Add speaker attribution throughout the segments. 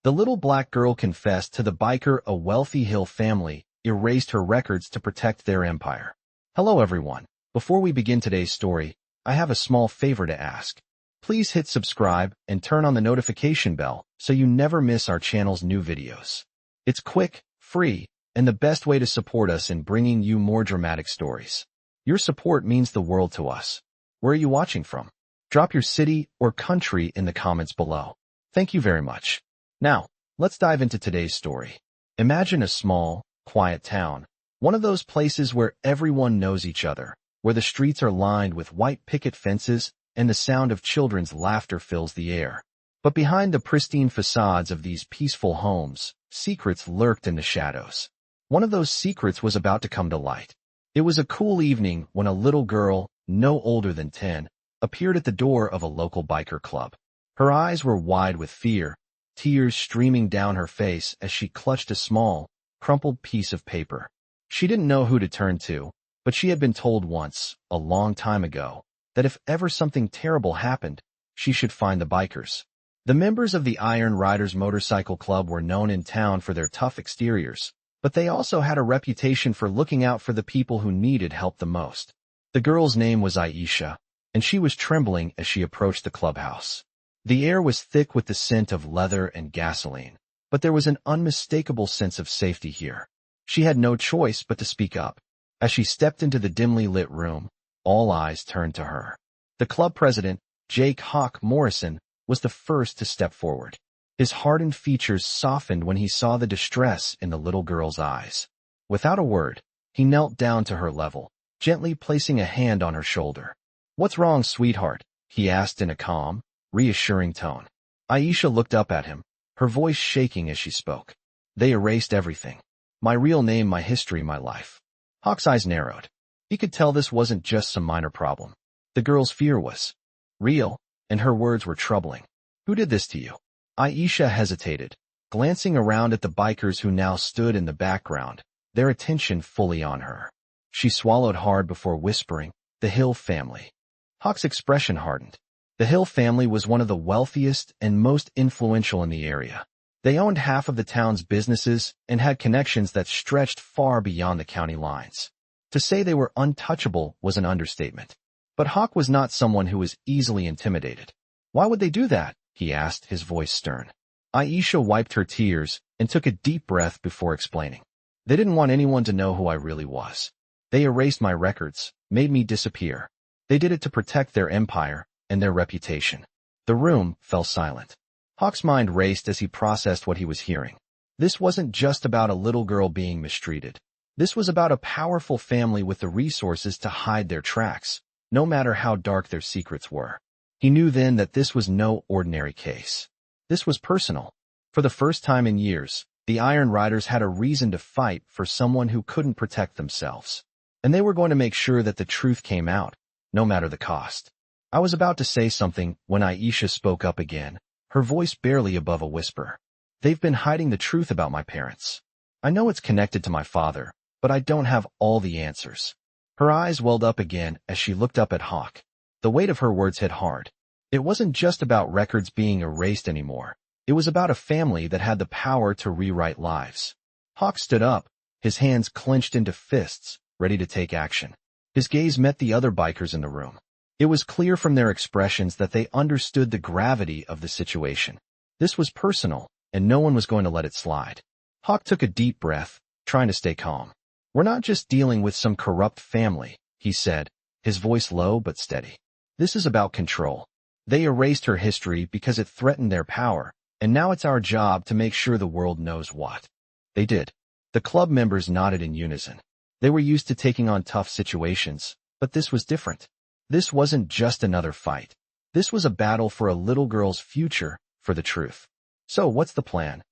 Speaker 1: The little black girl confessed to the biker a wealthy Hill family erased her records to protect their empire. Hello everyone. Before we begin today's story, I have a small favor to ask. Please hit subscribe and turn on the notification bell so you never miss our channel's new videos. It's quick, free, and the best way to support us in bringing you more dramatic stories. Your support means the world to us. Where are you watching from? Drop your city or country in the comments below. Thank you very much. Now, let's dive into today's story. Imagine a small, quiet town, one of those places where everyone knows each other, where the streets are lined with white picket fences and the sound of children's laughter fills the air. But behind the pristine facades of these peaceful homes, secrets lurked in the shadows. One of those secrets was about to come to light. It was a cool evening when a little girl, no older than 10, appeared at the door of a local biker club. Her eyes were wide with fear, tears streaming down her face as she clutched a small, crumpled piece of paper. She didn't know who to turn to, but she had been told once, a long time ago, that if ever something terrible happened, she should find the bikers. The members of the Iron Riders Motorcycle Club were known in town for their tough exteriors, but they also had a reputation for looking out for the people who needed help the most. The girl's name was Aisha, and she was trembling as she approached the clubhouse. The air was thick with the scent of leather and gasoline, but there was an unmistakable sense of safety here. She had no choice but to speak up. As she stepped into the dimly lit room, all eyes turned to her. The club president, Jake "Hawk" Morrison, was the first to step forward. His hardened features softened when he saw the distress in the little girl's eyes. Without a word, he knelt down to her level, gently placing a hand on her shoulder. "What's wrong, sweetheart?" he asked in a calm, reassuring tone. Aisha looked up at him, her voice shaking as she spoke. "They erased everything. My real name, my history, my life." Hawk's eyes narrowed. He could tell this wasn't just some minor problem. The girl's fear was real, and her words were troubling. "Who did this to you?" Aisha hesitated, glancing around at the bikers who now stood in the background, their attention fully on her. She swallowed hard before whispering, "The Hill family." Hawk's expression hardened. The Hill family was one of the wealthiest and most influential in the area. They owned half of the town's businesses and had connections that stretched far beyond the county lines. To say they were untouchable was an understatement. But Hawk was not someone who was easily intimidated. "Why would they do that?" he asked, his voice stern. Aisha wiped her tears and took a deep breath before explaining. "They didn't want anyone to know who I really was. They erased my records, made me disappear. They did it to protect their empire and their reputation." The room fell silent. Hawk's mind raced as he processed what he was hearing. This wasn't just about a little girl being mistreated. This was about a powerful family with the resources to hide their tracks, no matter how dark their secrets were. He knew then that this was no ordinary case. This was personal. For the first time in years, the Iron Riders had a reason to fight for someone who couldn't protect themselves. And they were going to make sure that the truth came out, no matter the cost. I was about to say something when Aisha spoke up again, her voice barely above a whisper. "They've been hiding the truth about my parents. I know it's connected to my father, but I don't have all the answers." Her eyes welled up again as she looked up at Hawk. The weight of her words hit hard. It wasn't just about records being erased anymore. It was about a family that had the power to rewrite lives. Hawk stood up, his hands clenched into fists, ready to take action. His gaze met the other bikers in the room. It was clear from their expressions that they understood the gravity of the situation. This was personal, and no one was going to let it slide. Hawk took a deep breath, trying to stay calm. "We're not just dealing with some corrupt family," he said, his voice low but steady. "This is about control. They erased her history because it threatened their power, and now it's our job to make sure the world knows what they did." The club members nodded in unison. They were used to taking on tough situations, but this was different. This wasn't just another fight. This was a battle for a little girl's future, for the truth. "So what's the plan?"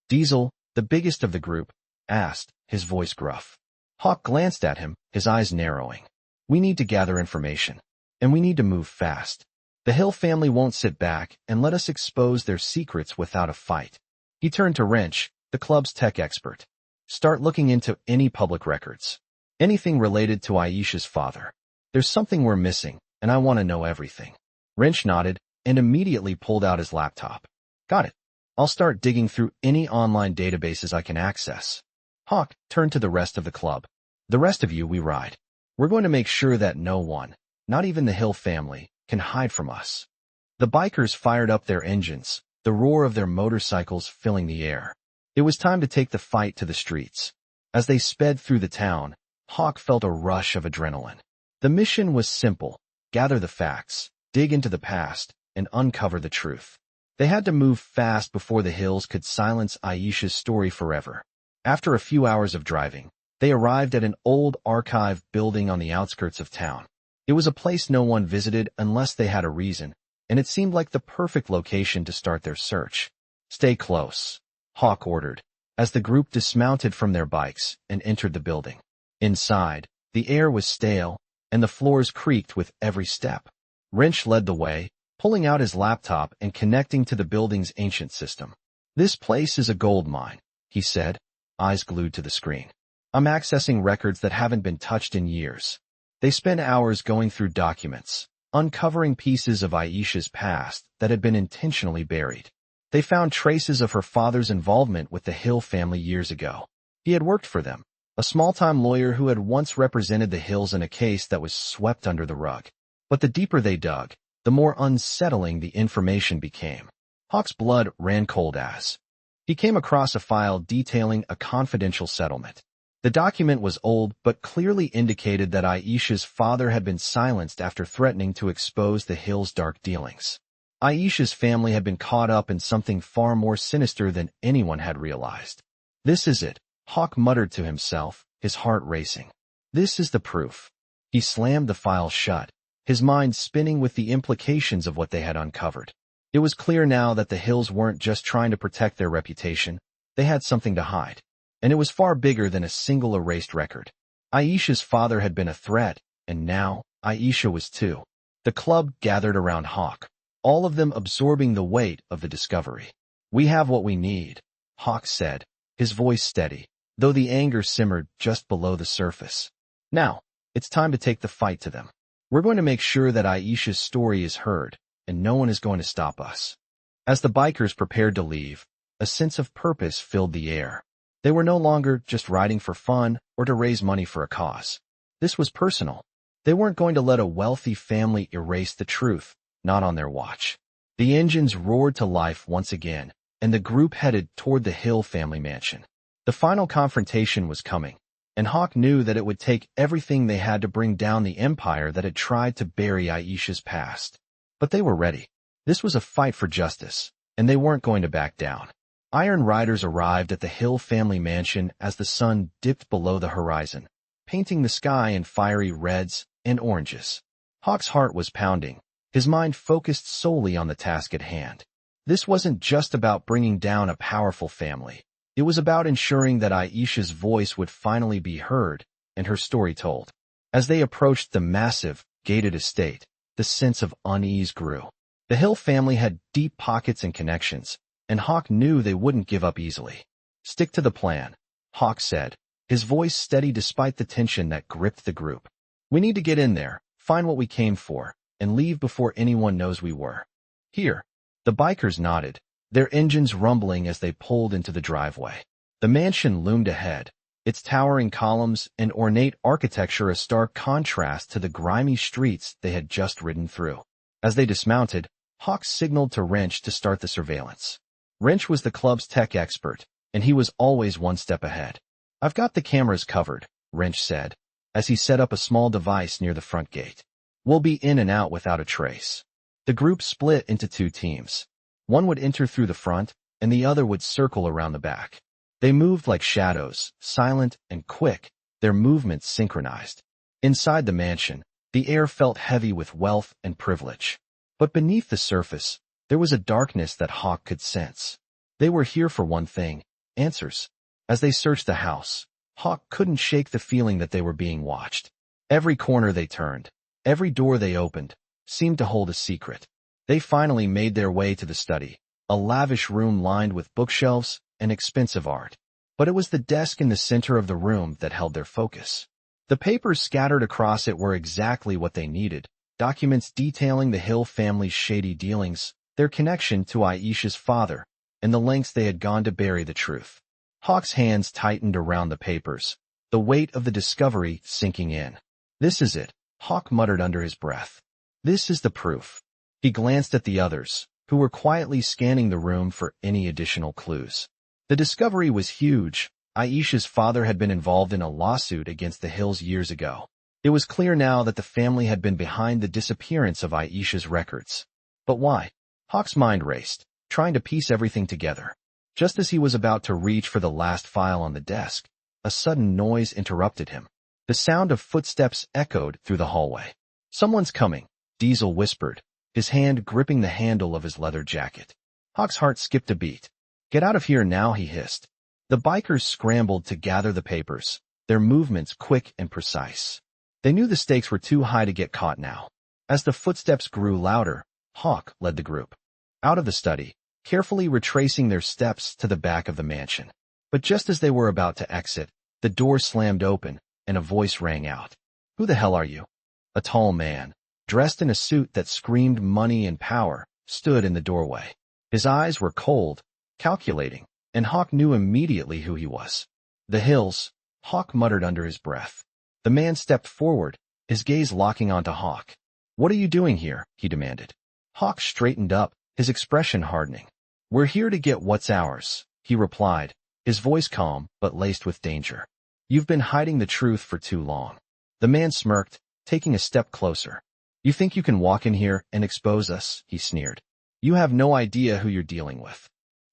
Speaker 1: Diesel, the biggest of the group, asked, his voice gruff. Hawk glanced at him, his eyes narrowing. "We need to gather information, and we need to move fast. The Hill family won't sit back and let us expose their secrets without a fight." He turned to Wrench, the club's tech expert. "Start looking into any public records. Anything related to Aisha's father. There's something we're missing, and I want to know everything." Wrench nodded and immediately pulled out his laptop. "Got it." I'll start digging through any online databases I can access. Hawk turned to the rest of the club. The rest of you, we ride. We're going to make sure that no one, not even the Hill family, can hide from us. The bikers fired up their engines, the roar of their motorcycles filling the air. It was time to take the fight to the streets. As they sped through the town, Hawk felt a rush of adrenaline. The mission was simple: gather the facts, dig into the past, and uncover the truth. They had to move fast before the Hills could silence Aisha's story forever. After a few hours of driving, they arrived at an old archive building on the outskirts of town. It was a place no one visited unless they had a reason, and it seemed like the perfect location to start their search. Stay close, Hawk ordered, as the group dismounted from their bikes and entered the building. Inside, the air was stale, and the floors creaked with every step. Wrench led the way, pulling out his laptop and connecting to the building's ancient system. "This place is a gold mine," he said, eyes glued to the screen. "I'm accessing records that haven't been touched in years." They spent hours going through documents, uncovering pieces of Aisha's past that had been intentionally buried. They found traces of her father's involvement with the Hill family years ago. He had worked for them, a small-time lawyer who had once represented the Hills in a case that was swept under the rug. But the deeper they dug, the more unsettling the information became. Hawk's blood ran cold as he came across a file detailing a confidential settlement. The document was old but clearly indicated that Aisha's father had been silenced after threatening to expose the Hills' dark dealings. Aisha's family had been caught up in something far more sinister than anyone had realized. "This is it," Hawk muttered to himself, his heart racing. "This is the proof." He slammed the file shut, his mind spinning with the implications of what they had uncovered. It was clear now that the Hills weren't just trying to protect their reputation, they had something to hide. And it was far bigger than a single erased record. Aisha's father had been a threat, and now Aisha was too. The club gathered around Hawk, all of them absorbing the weight of the discovery. "We have what we need," Hawk said, his voice steady, though the anger simmered just below the surface. "Now, it's time to take the fight to them. We're going to make sure that Aisha's story is heard, and no one is going to stop us." As the bikers prepared to leave, a sense of purpose filled the air. They were no longer just riding for fun or to raise money for a cause. This was personal. They weren't going to let a wealthy family erase the truth, not on their watch. The engines roared to life once again, and the group headed toward the Hill family mansion. The final confrontation was coming, and Hawk knew that it would take everything they had to bring down the empire that had tried to bury Aisha's past. But they were ready. This was a fight for justice, and they weren't going to back down. Iron Riders arrived at the Hill family mansion as the sun dipped below the horizon, painting the sky in fiery reds and oranges. Hawk's heart was pounding, his mind focused solely on the task at hand. This wasn't just about bringing down a powerful family. It was about ensuring that Aisha's voice would finally be heard and her story told. As they approached the massive, gated estate, the sense of unease grew. The Hill family had deep pockets and connections, and Hawk knew they wouldn't give up easily. "Stick to the plan," Hawk said, his voice steady despite the tension that gripped the group. "We need to get in there, find what we came for, and leave before anyone knows we were." "Here." The bikers nodded, their engines rumbling as they pulled into the driveway. The mansion loomed ahead, its towering columns and ornate architecture a stark contrast to the grimy streets they had just ridden through. As they dismounted, Hawk signaled to Wrench to start the surveillance. Wrench was the club's tech expert, and he was always one step ahead. "I've got the cameras covered," Wrench said, as he set up a small device near the front gate. "We'll be in and out without a trace." The group split into two teams. One would enter through the front, and the other would circle around the back. They moved like shadows, silent and quick, their movements synchronized. Inside the mansion, the air felt heavy with wealth and privilege. But beneath the surface, there was a darkness that Hawk could sense. They were here for one thing: answers. As they searched the house, Hawk couldn't shake the feeling that they were being watched. Every corner they turned, every door they opened, seemed to hold a secret. They finally made their way to the study, a lavish room lined with bookshelves and expensive art. But it was the desk in the center of the room that held their focus. The papers scattered across it were exactly what they needed: documents detailing the Hill family's shady dealings, their connection to Aisha's father, and the lengths they had gone to bury the truth. Hawk's hands tightened around the papers, the weight of the discovery sinking in. "This is it," Hawk muttered under his breath. "This is the proof." He glanced at the others, who were quietly scanning the room for any additional clues. The discovery was huge. Aisha's father had been involved in a lawsuit against the Hills years ago. It was clear now that the family had been behind the disappearance of Aisha's records. But why? Hawk's mind raced, trying to piece everything together. Just as he was about to reach for the last file on the desk, a sudden noise interrupted him. The sound of footsteps echoed through the hallway. "Someone's coming," Diesel whispered, his hand gripping the handle of his leather jacket. Hawk's heart skipped a beat. "Get out of here now," he hissed. The bikers scrambled to gather the papers, their movements quick and precise. They knew the stakes were too high to get caught now. As the footsteps grew louder, Hawk led the group out of the study, carefully retracing their steps to the back of the mansion. But just as they were about to exit, the door slammed open, and a voice rang out. "Who the hell are you?" A tall man, dressed in a suit that screamed money and power, stood in the doorway. His eyes were cold, calculating, and Hawk knew immediately who he was. "The Hills," Hawk muttered under his breath. The man stepped forward, his gaze locking onto Hawk. "What are you doing here?" he demanded. Hawk straightened up, his expression hardening. "We're here to get what's ours," he replied, his voice calm but laced with danger. "You've been hiding the truth for too long." The man smirked, taking a step closer. "You think you can walk in here and expose us?" he sneered. "You have no idea who you're dealing with."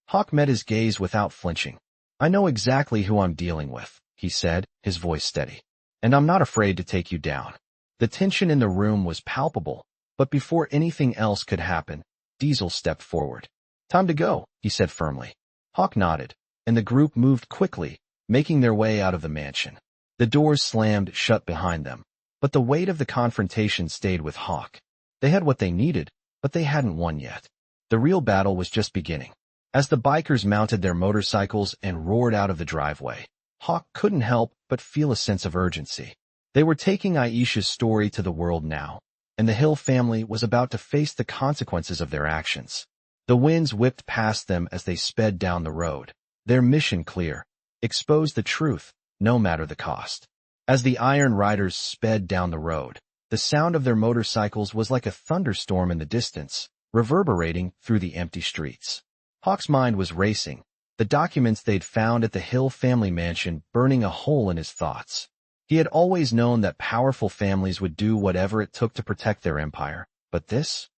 Speaker 1: Hawk met his gaze without flinching. "I know exactly who I'm dealing with," he said, his voice steady. "And I'm not afraid to take you down." The tension in the room was palpable, but before anything else could happen, Diesel stepped forward. "Time to go," he said firmly. Hawk nodded, and the group moved quickly, making their way out of the mansion. The doors slammed shut behind them, but the weight of the confrontation stayed with Hawk. They had what they needed, but they hadn't won yet. The real battle was just beginning. As the bikers mounted their motorcycles and roared out of the driveway, Hawk couldn't help but feel a sense of urgency. They were taking Aisha's story to the world now, and the Hill family was about to face the consequences of their actions. The winds whipped past them as they sped down the road, their mission clear: expose the truth, no matter the cost. As the Iron Riders sped down the road, the sound of their motorcycles was like a thunderstorm in the distance, reverberating through the empty streets. Hawk's mind was racing, the documents they'd found at the Hill family mansion burning a hole in his thoughts. He had always known that powerful families would do whatever it took to protect their empire, but this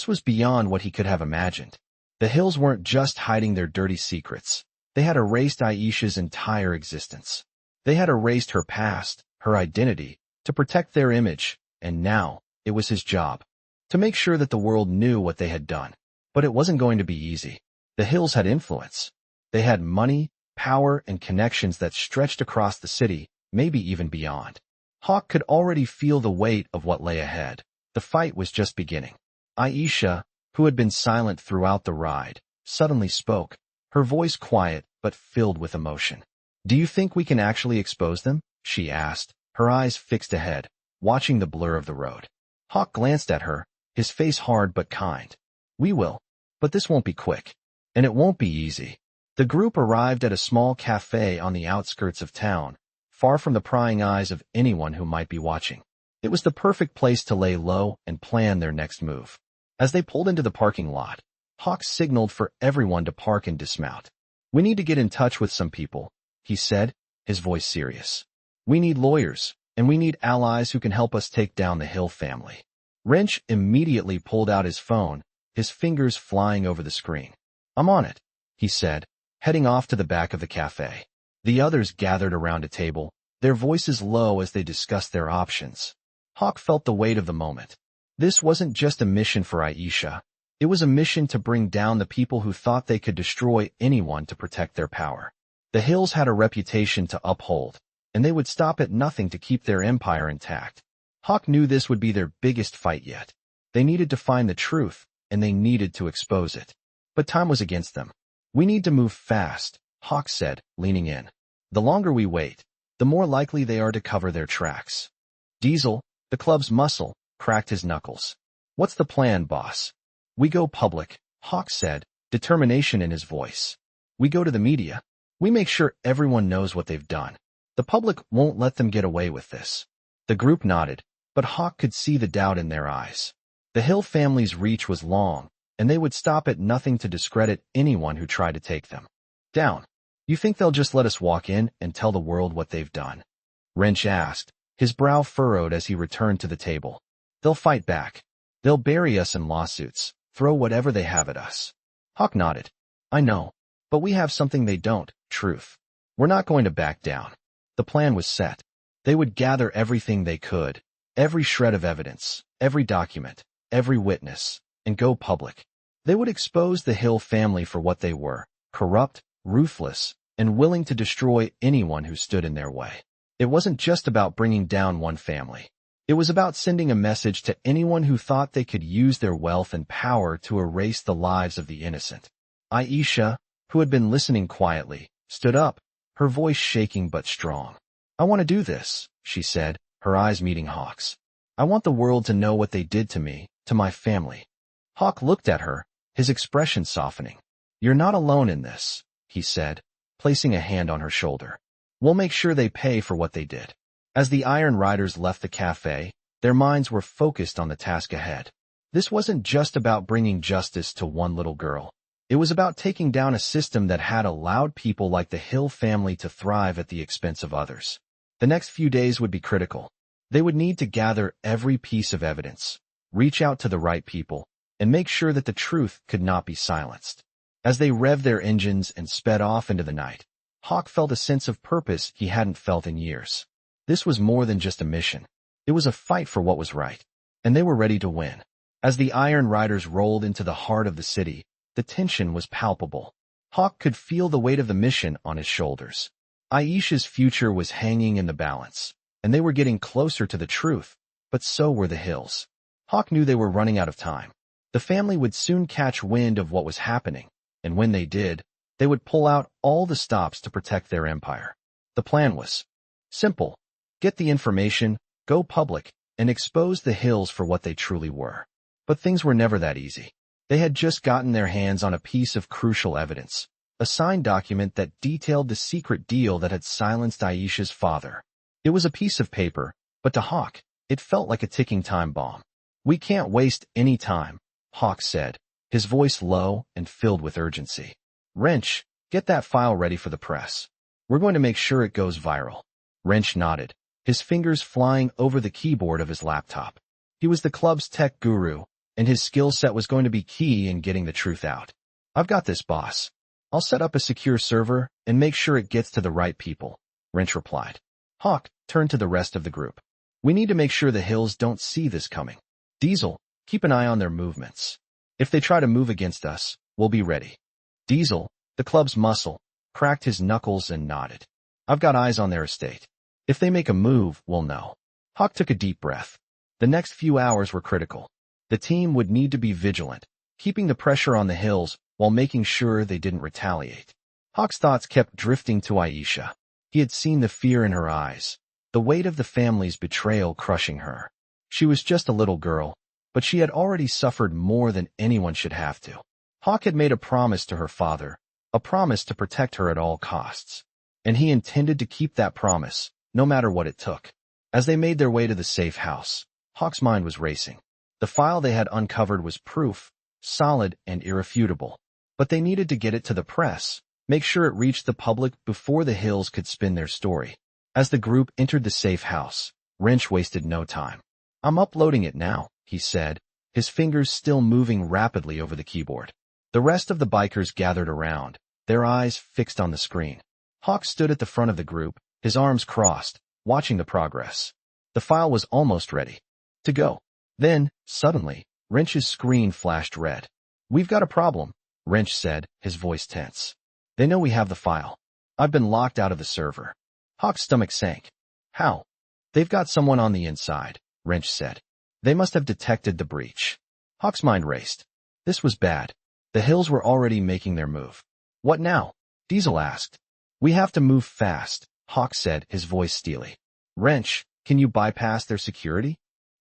Speaker 1: was beyond what he could have imagined. The Hills weren't just hiding their dirty secrets. They had erased Aisha's entire existence. They had erased her past, her identity, to protect their image, and now it was his job to make sure that the world knew what they had done. But it wasn't going to be easy. The Hills had influence. They had money, power, and connections that stretched across the city, maybe even beyond. Hawk could already feel the weight of what lay ahead. The fight was just beginning. Aisha, who had been silent throughout the ride, suddenly spoke, her voice quiet but filled with emotion. "Do you think we can actually expose them?" she asked, her eyes fixed ahead, watching the blur of the road. Hawk glanced at her, his face hard but kind. "We will, but this won't be quick. And it won't be easy." The group arrived at a small cafe on the outskirts of town, far from the prying eyes of anyone who might be watching. It was the perfect place to lay low and plan their next move. As they pulled into the parking lot, Hawk signaled for everyone to park and dismount. "We need to get in touch with some people," he said, his voice serious. "We need lawyers, and we need allies who can help us take down the Hill family." Wrench immediately pulled out his phone, his fingers flying over the screen. "I'm on it," he said, heading off to the back of the cafe. The others gathered around a table, their voices low as they discussed their options. Hawk felt the weight of the moment. This wasn't just a mission for Aisha. It was a mission to bring down the people who thought they could destroy anyone to protect their power. The Hills had a reputation to uphold, and they would stop at nothing to keep their empire intact. Hawk knew this would be their biggest fight yet. They needed to find the truth, and they needed to expose it. But time was against them. "We need to move fast," Hawk said, leaning in. "The longer we wait, the more likely they are to cover their tracks." Diesel, the club's muscle, cracked his knuckles. "What's the plan, boss?" "We go public," Hawk said, determination in his voice. We go to the media. We make sure everyone knows what they've done. The public won't let them get away with this. The group nodded, but Hawk could see the doubt in their eyes. The Hill family's reach was long, and they would stop at nothing to discredit anyone who tried to take them down. You think they'll just let us walk in and tell the world what they've done? Wrench asked, his brow furrowed as he returned to the table. They'll fight back. They'll bury us in lawsuits, throw whatever they have at us. Hawk nodded. I know, but we have something they don't, truth. We're not going to back down. The plan was set. They would gather everything they could, every shred of evidence, every document, every witness, and go public. They would expose the Hill family for what they were, corrupt, ruthless, and willing to destroy anyone who stood in their way. It wasn't just about bringing down one family. It was about sending a message to anyone who thought they could use their wealth and power to erase the lives of the innocent. Aisha, who had been listening quietly, stood up, her voice shaking but strong. I want to do this, she said, her eyes meeting Hawk's. I want the world to know what they did to me, to my family. Hawk looked at her, his expression softening. You're not alone in this, he said, placing a hand on her shoulder. We'll make sure they pay for what they did. As the Iron Riders left the cafe, their minds were focused on the task ahead. This wasn't just about bringing justice to one little girl. It was about taking down a system that had allowed people like the Hill family to thrive at the expense of others. The next few days would be critical. They would need to gather every piece of evidence, reach out to the right people, and make sure that the truth could not be silenced. As they revved their engines and sped off into the night, Hawk felt a sense of purpose he hadn't felt in years. This was more than just a mission. It was a fight for what was right, and they were ready to win. As the Iron Riders rolled into the heart of the city, the tension was palpable. Hawk could feel the weight of the mission on his shoulders. Aisha's future was hanging in the balance, and they were getting closer to the truth, but so were the Hills. Hawk knew they were running out of time. The family would soon catch wind of what was happening, and when they did, they would pull out all the stops to protect their empire. The plan was simple. Get the information, go public, and expose the Hills for what they truly were. But things were never that easy. They had just gotten their hands on a piece of crucial evidence, a signed document that detailed the secret deal that had silenced Aisha's father. It was a piece of paper, but to Hawk, it felt like a ticking time bomb. We can't waste any time, Hawk said, his voice low and filled with urgency. Wrench, get that file ready for the press. We're going to make sure it goes viral. Wrench nodded, his fingers flying over the keyboard of his laptop. He was the club's tech guru, and his skill set was going to be key in getting the truth out. I've got this, boss. I'll set up a secure server and make sure it gets to the right people, Wrench replied. Hawk turned to the rest of the group. We need to make sure the Hills don't see this coming. Diesel, keep an eye on their movements. If they try to move against us, we'll be ready. Diesel, the club's muscle, cracked his knuckles and nodded. I've got eyes on their estate. If they make a move, we'll know. Hawk took a deep breath. The next few hours were critical. The team would need to be vigilant, keeping the pressure on the Hills while making sure they didn't retaliate. Hawk's thoughts kept drifting to Aisha. He had seen the fear in her eyes, the weight of the family's betrayal crushing her. She was just a little girl, but she had already suffered more than anyone should have to. Hawk had made a promise to her father, a promise to protect her at all costs, and he intended to keep that promise, no matter what it took. As they made their way to the safe house, Hawk's mind was racing. The file they had uncovered was proof, solid and irrefutable. But they needed to get it to the press, make sure it reached the public before the Hills could spin their story. As the group entered the safe house, Wrench wasted no time. I'm uploading it now, he said, his fingers still moving rapidly over the keyboard. The rest of the bikers gathered around, their eyes fixed on the screen. Hawk stood at the front of the group, his arms crossed, watching the progress. The file was almost ready to go. Then, suddenly, Wrench's screen flashed red. We've got a problem, Wrench said, his voice tense. They know we have the file. I've been locked out of the server. Hawk's stomach sank. How? They've got someone on the inside, Wrench said. They must have detected the breach. Hawk's mind raced. This was bad. The Hills were already making their move. What now? Diesel asked. We have to move fast, Hawk said, his voice steely. Wrench, can you bypass their security?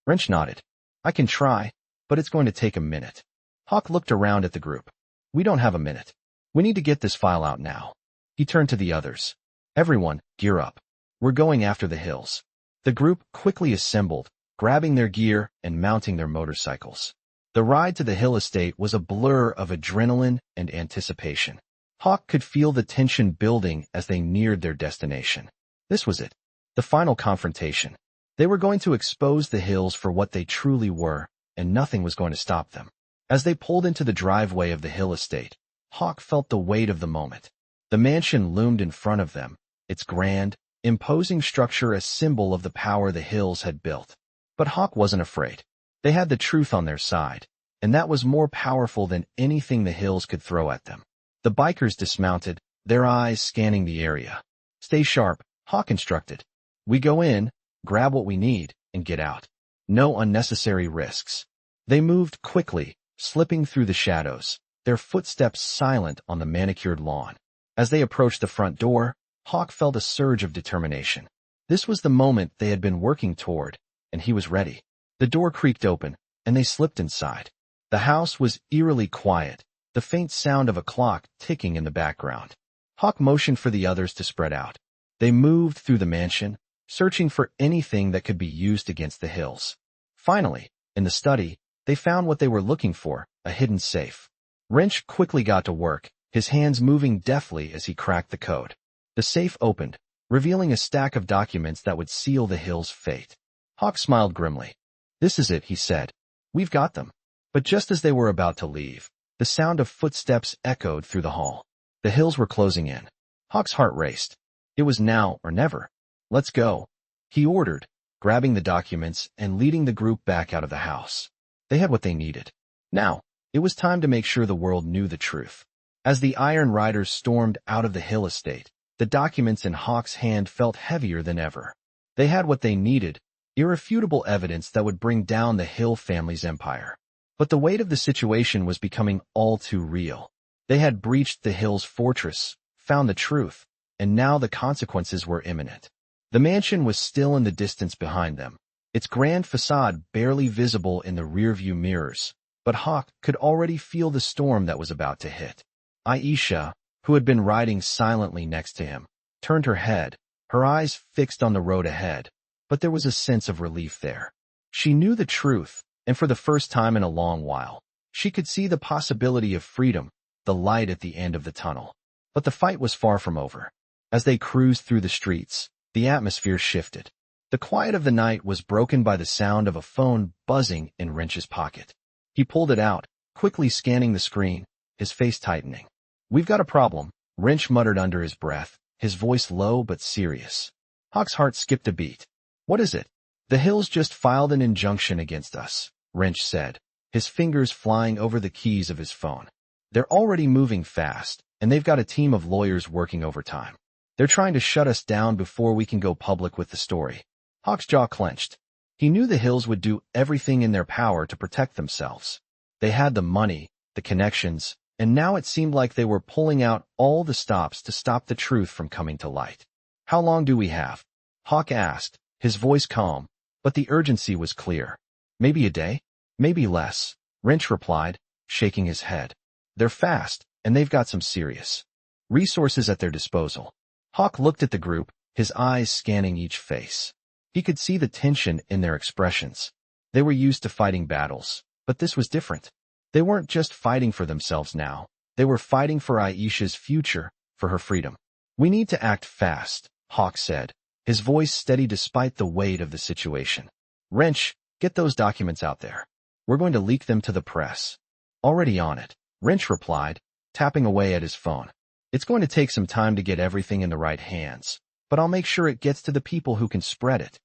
Speaker 1: Wrench nodded. I can try, but it's going to take a minute. Hawk looked around at the group. We don't have a minute. We need to get this file out now. He turned to the others. Everyone, gear up. We're going after the hills. The group quickly assembled, grabbing their gear and mounting their motorcycles. The ride to the hill estate was a blur of adrenaline and anticipation. Hawk could feel the tension building as they neared their destination. This was it. The final confrontation. They were going to expose the hills for what they truly were, and nothing was going to stop them. As they pulled into the driveway of the hill estate, Hawk felt the weight of the moment. The mansion loomed in front of them, its grand, imposing structure a symbol of the power the hills had built. But Hawk wasn't afraid. They had the truth on their side, and that was more powerful than anything the hills could throw at them. The bikers dismounted, their eyes scanning the area. Stay sharp, Hawk instructed. We go in, grab what we need, and get out. No unnecessary risks. They moved quickly, slipping through the shadows, their footsteps silent on the manicured lawn. As they approached the front door, Hawk felt a surge of determination. This was the moment they had been working toward, and he was ready. The door creaked open, and they slipped inside. The house was eerily quiet, the faint sound of a clock ticking in the background. Hawk motioned for the others to spread out. They moved through the mansion, searching for anything that could be used against the hills. Finally, in the study, they found what they were looking for, a hidden safe. Wrench quickly got to work, his hands moving deftly as he cracked the code. The safe opened, revealing a stack of documents that would seal the hills' fate. Hawk smiled grimly. This is it, he said. We've got them. But just as they were about to leave, the sound of footsteps echoed through the hall. The hills were closing in. Hawk's heart raced. It was now or never. Let's go, he ordered, grabbing the documents and leading the group back out of the house. They had what they needed. Now, it was time to make sure the world knew the truth. As the Iron Riders stormed out of the hill estate, the documents in Hawk's hand felt heavier than ever. They had what they needed, irrefutable evidence that would bring down the Hill family's empire. But the weight of the situation was becoming all too real. They had breached the Hill's fortress, found the truth, and now the consequences were imminent. The mansion was still in the distance behind them, its grand facade barely visible in the rearview mirrors, but Hawk could already feel the storm that was about to hit. Aisha, who had been riding silently next to him, turned her head, her eyes fixed on the road ahead, but there was a sense of relief there. She knew the truth, and for the first time in a long while, she could see the possibility of freedom, the light at the end of the tunnel. But the fight was far from over. As they cruised through the streets, the atmosphere shifted. The quiet of the night was broken by the sound of a phone buzzing in Wrench's pocket. He pulled it out, quickly scanning the screen, his face tightening. We've got a problem, Wrench muttered under his breath, his voice low but serious. Hawk's heart skipped a beat. What is it? The Hills just filed an injunction against us, Wrench said, his fingers flying over the keys of his phone. They're already moving fast, and they've got a team of lawyers working overtime. They're trying to shut us down before we can go public with the story. Hawk's jaw clenched. He knew the Hills would do everything in their power to protect themselves. They had the money, the connections, and now it seemed like they were pulling out all the stops to stop the truth from coming to light. How long do we have? Hawk asked, his voice calm, but the urgency was clear. Maybe a day? Maybe less, Wrench replied, shaking his head. They're fast, and they've got some serious resources at their disposal. Hawk looked at the group, his eyes scanning each face. He could see the tension in their expressions. They were used to fighting battles, but this was different. They weren't just fighting for themselves now. They were fighting for Aisha's future, for her freedom. We need to act fast, Hawk said, his voice steady despite the weight of the situation. Wrench, get those documents out there. We're going to leak them to the press. Already on it, Wrench replied, tapping away at his phone. It's going to take some time to get everything in the right hands, but I'll make sure it gets to the people who can spread it.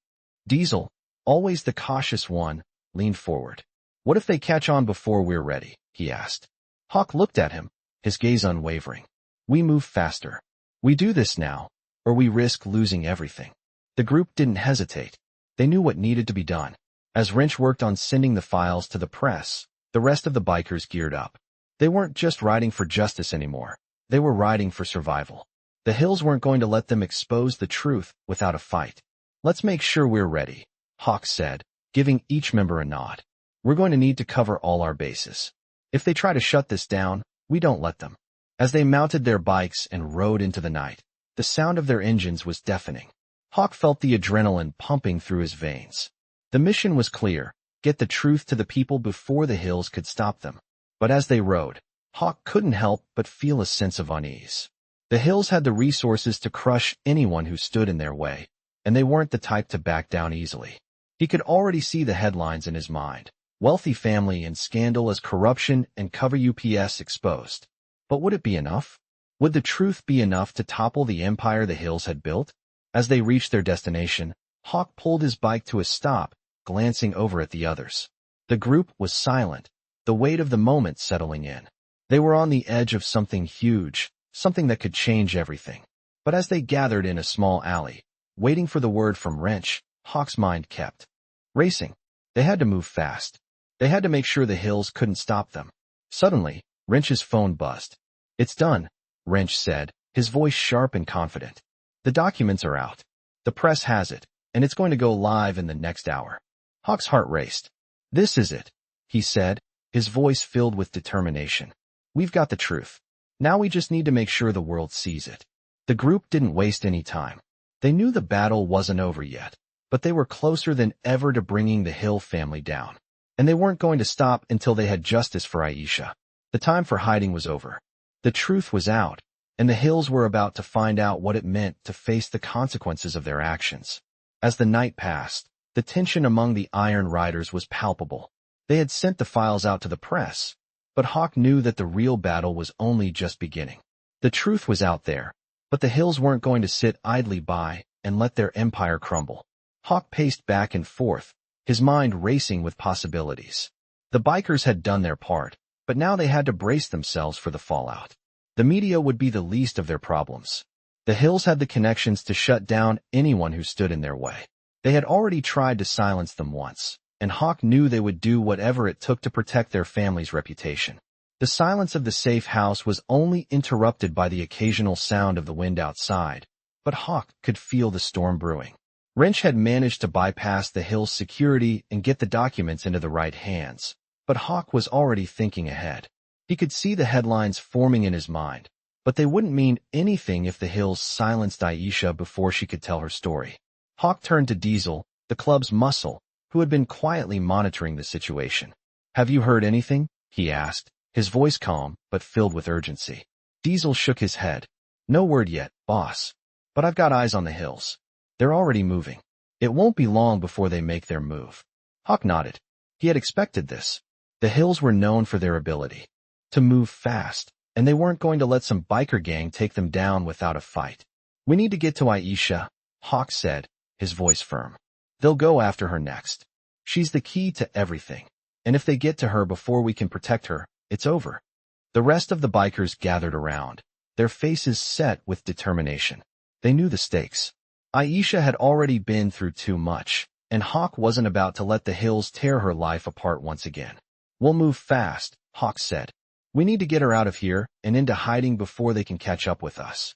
Speaker 1: Diesel, always the cautious one, leaned forward. What if they catch on before we're ready? He asked. Hawk looked at him, his gaze unwavering. We move faster. We do this now, or we risk losing everything. The group didn't hesitate. They knew what needed to be done. As Wrench worked on sending the files to the press, the rest of the bikers geared up. They weren't just riding for justice anymore. They were riding for survival. The Hills weren't going to let them expose the truth without a fight. Let's make sure we're ready, Hawk said, giving each member a nod. We're going to need to cover all our bases. If they try to shut this down, We don't let them. As they mounted their bikes and rode into the night, the sound of their engines was deafening. Hawk felt the adrenaline pumping through his veins. The mission was clear: get the truth to the people before the hills could stop them. But as they rode, Hawk couldn't help but feel a sense of unease. The hills had the resources to crush anyone who stood in their way, and they weren't the type to back down easily. He could already see the headlines in his mind: wealthy family and scandal as corruption and cover UPS exposed. But would it be enough? Would the truth be enough to topple the empire the hills had built? As they reached their destination, Hawk pulled his bike to a stop, glancing over at the others. The group was silent, the weight of the moment settling in. They were on the edge of something huge, something that could change everything. But as they gathered in a small alley, waiting for the word from Wrench, Hawk's mind kept racing. They had to move fast. They had to make sure the hills couldn't stop them. Suddenly, Wrench's phone buzzed. "It's done," Wrench said, his voice sharp and confident. "The documents are out. The press has it, and it's going to go live in the next hour." Hawk's heart raced. "This is it," he said, his voice filled with determination. "We've got the truth. Now we just need to make sure the world sees it." The group didn't waste any time. They knew the battle wasn't over yet, but they were closer than ever to bringing the Hill family down. And they weren't going to stop until they had justice for Aisha. The time for hiding was over. The truth was out, and the Hills were about to find out what it meant to face the consequences of their actions. As the night passed, the tension among the Iron Riders was palpable. They had sent the files out to the press, but Hawk knew that the real battle was only just beginning. The truth was out there, but the Hills weren't going to sit idly by and let their empire crumble. Hawk paced back and forth, his mind racing with possibilities. The bikers had done their part, but now they had to brace themselves for the fallout. The media would be the least of their problems. The Hills had the connections to shut down anyone who stood in their way. They had already tried to silence them once, and Hawk knew they would do whatever it took to protect their family's reputation. The silence of the safe house was only interrupted by the occasional sound of the wind outside, but Hawk could feel the storm brewing. Wrench had managed to bypass the Hill's security and get the documents into the right hands, but Hawk was already thinking ahead. He could see the headlines forming in his mind, but they wouldn't mean anything if the Hills silenced Aisha before she could tell her story. Hawk turned to Diesel, the club's muscle, who had been quietly monitoring the situation. "Have you heard anything?" he asked, his voice calm but filled with urgency. Diesel shook his head. "No word yet, boss. But I've got eyes on the Hills. They're already moving. It won't be long before they make their move." Hawk nodded. He had expected this. The Hills were known for their ability to move fast, and they weren't going to let some biker gang take them down without a fight. "We need to get to Aisha," Hawk said, his voice firm. "They'll go after her next. She's the key to everything, and if they get to her before we can protect her, it's over." The rest of the bikers gathered around, their faces set with determination. They knew the stakes. Aisha had already been through too much, and Hawk wasn't about to let the Hills tear her life apart once again. "We'll move fast," Hawk said. "We need to get her out of here and into hiding before they can catch up with us."